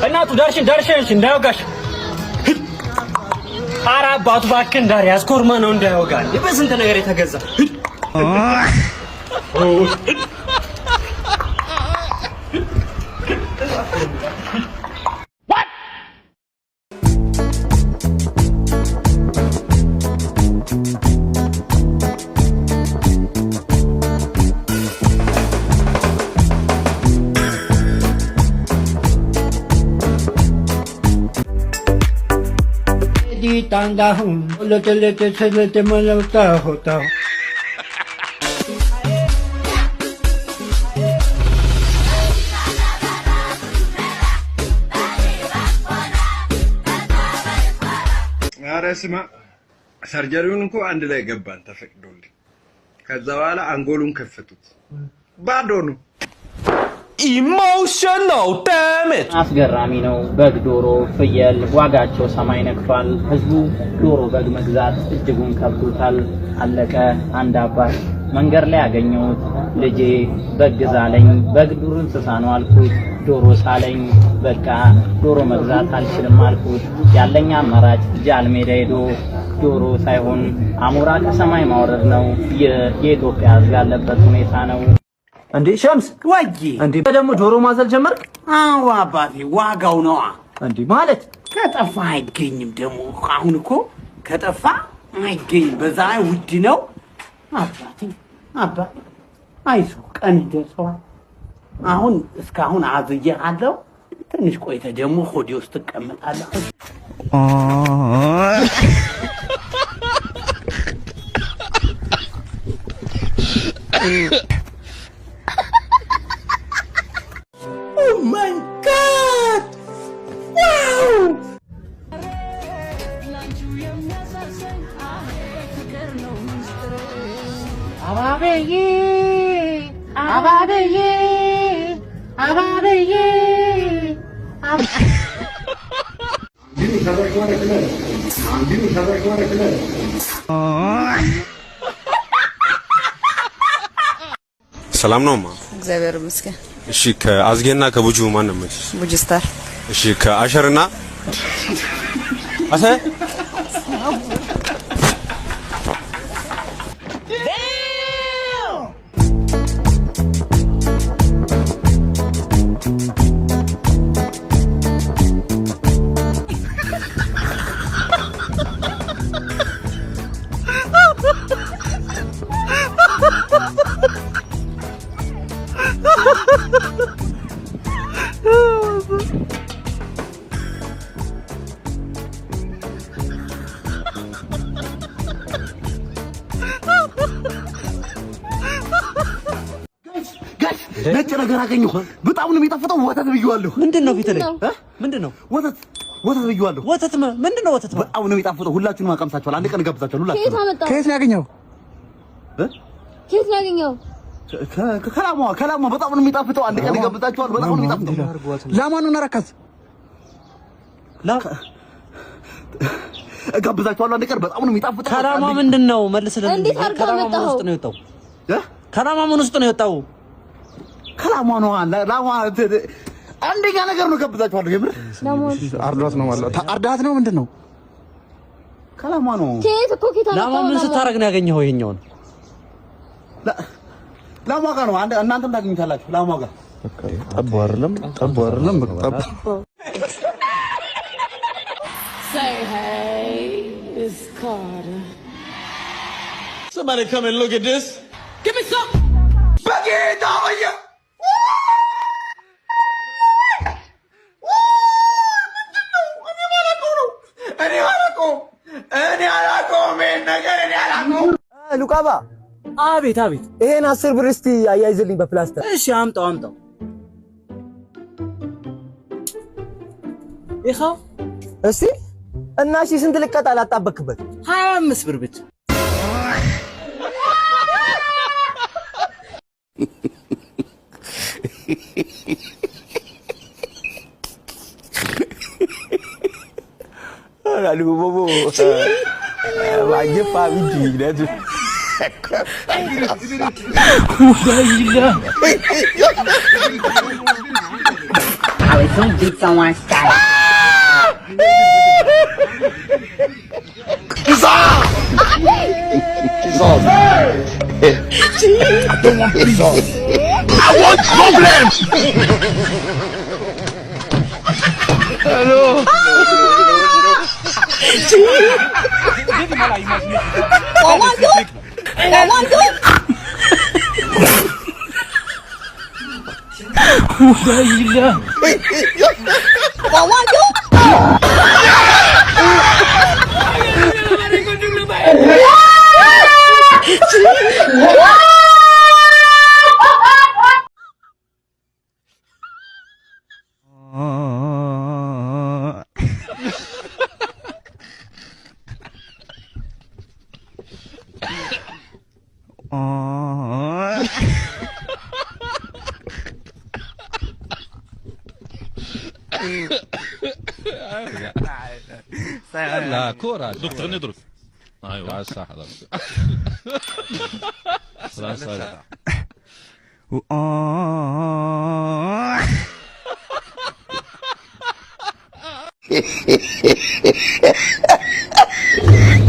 እናቱ ዳርሽን እንዳይወጋሽ ኧረ አባቱ እባክህ እንዳር ያስኮርማ ነው እንዳይወጋል በስንት ነገር የተገዛ Tanda hun, lete malauta hota. አረስማ ሰርጀሪውን እንኳን አንድ ላይ ገባን ተፈቅዶልኝ ከዛ በኋላ አንጎሉን ከፈቱት ባዶ ነው ኢሞሽናል ዳሜጅ አስገራሚ ነው። በግ፣ ዶሮ፣ ፍየል ዋጋቸው ሰማይ ነክቷል። ህዝቡ ዶሮ በግ መግዛት እጅጉን ከብዶታል። አለቀ። አንድ አባት መንገድ ላይ ያገኘሁት ልጄ በግ ግዛለኝ፣ በግ ዱር እንስሳ ነው አልኩት። ዶሮ ሳለኝ፣ በቃ ዶሮ መግዛት አልችልም አልኩት። ያለኝ አማራጭ ጃል ሜዳ ሄዶ ዶሮ ሳይሆን አሞራ ከሰማይ ማውረድ ነው። የኢትዮጵያ ህዝብ ያለበት ሁኔታ ነው። እንዴ ሸምስ ወጂ እንዴ ደግሞ ጆሮ ማዘል ጀመርክ? አዎ አባቴ ዋጋው ነው እንዴ ማለት ከጠፋ አይገኝም። ደግሞ አሁን እኮ ከጠፋ አይገኝም። በዛ ውድ ነው አባቴ አይዞህ ቀን ይደርሰዋል። አሁን እስካሁን አዝዬሃለሁ። ትንሽ ቆይተህ ደግሞ ሆዴ ውስጥ ትቀመጣለህ። Oh my God! Wow! ሰላም ነው ማ እግዚአብሔር ይመስገን። እሺ ከአዝጌና ከቡጁ ማን ነው ማለት? ቡጅስታር። እሺ ከአሸርና አሰ ነጭ ነገር አገኘሁ። በጣም ነው የሚጣፍጠው። ወተት ብየዋለሁ። ምንድነው ፊት ላይ ምንድነው? ወተት ብየዋለሁ። ወተት ምንድነው? ወተት በጣም ነው የሚጣፍጠው። ሁላችሁንም አቀምሳችኋል። አንድ ቀን እጋብዛችኋለሁ። ሁላችሁንም። ከየት ነው ያገኘው? ከየት ነው ያገኘው? ከላሟ በጣም ነው የሚጣፍጠው። አንድ ቀን እጋብዛችኋለሁ። በጣም ነው የሚጣፍጠው። ላማኑ ነረከስ እጋብዛችኋለሁ። አንድ ቀን በጣም ነው የሚጣፍጠው። ከላሟ ምንድነው? መልስልን። እንዴት አድርገው መጣው? ውስጥ ነው የወጣው? ከላሟ ምን ውስጥ ነው የወጣው? ከላሟ ነው ላሟ አንደኛ ነገር ነው። እጋብዛችኋለሁ። የምር አርዷት ነው ማለት አርዳት ነው ምንድነው? ከላሟ ነው። ከየት እኮ ከየት ላሟ ምን ስታረግ ነው ያገኘው? ይሄኛውን ላሟ ጋር ነው። እናንተም ታገኙታላችሁ። ላሟ ጋር ጠቡ አይደለም ጠቡ Say hey, it's Carter. Somebody come and look at this. Give me some. በጌታ ወይ እኔ አላውቀውም። ሉቃባ አቤት ይሄን 10 ብር እስቲ አያይዝልኝ በፕላስተር። እሺ አምጣው ይኸው እስቲ እና እሺ ስንት ልቀጣ ላጣበክበት? 25 ብር ብቻ። Aduh, bobo. Wajib Pak Widi dah tu. Gila. boys don't beat someone's style. لا كورة دكتور ندرس ايوه صح حضرتك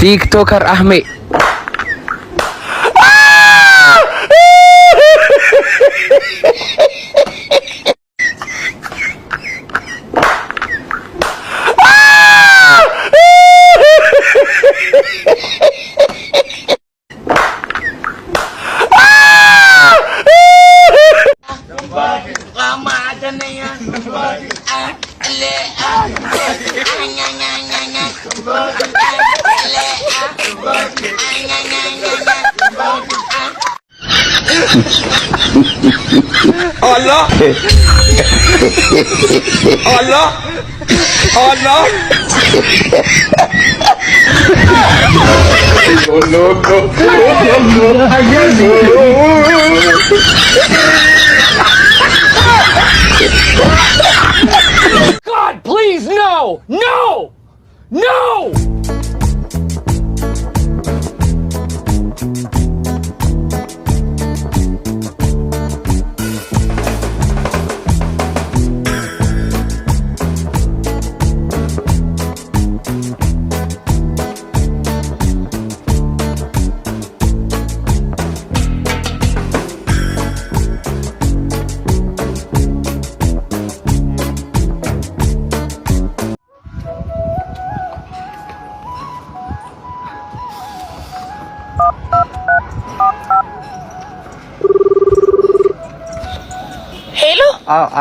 تيكتوكر أحمي Allah Allah Allah God, please, no! No! No!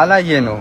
አላየ ነው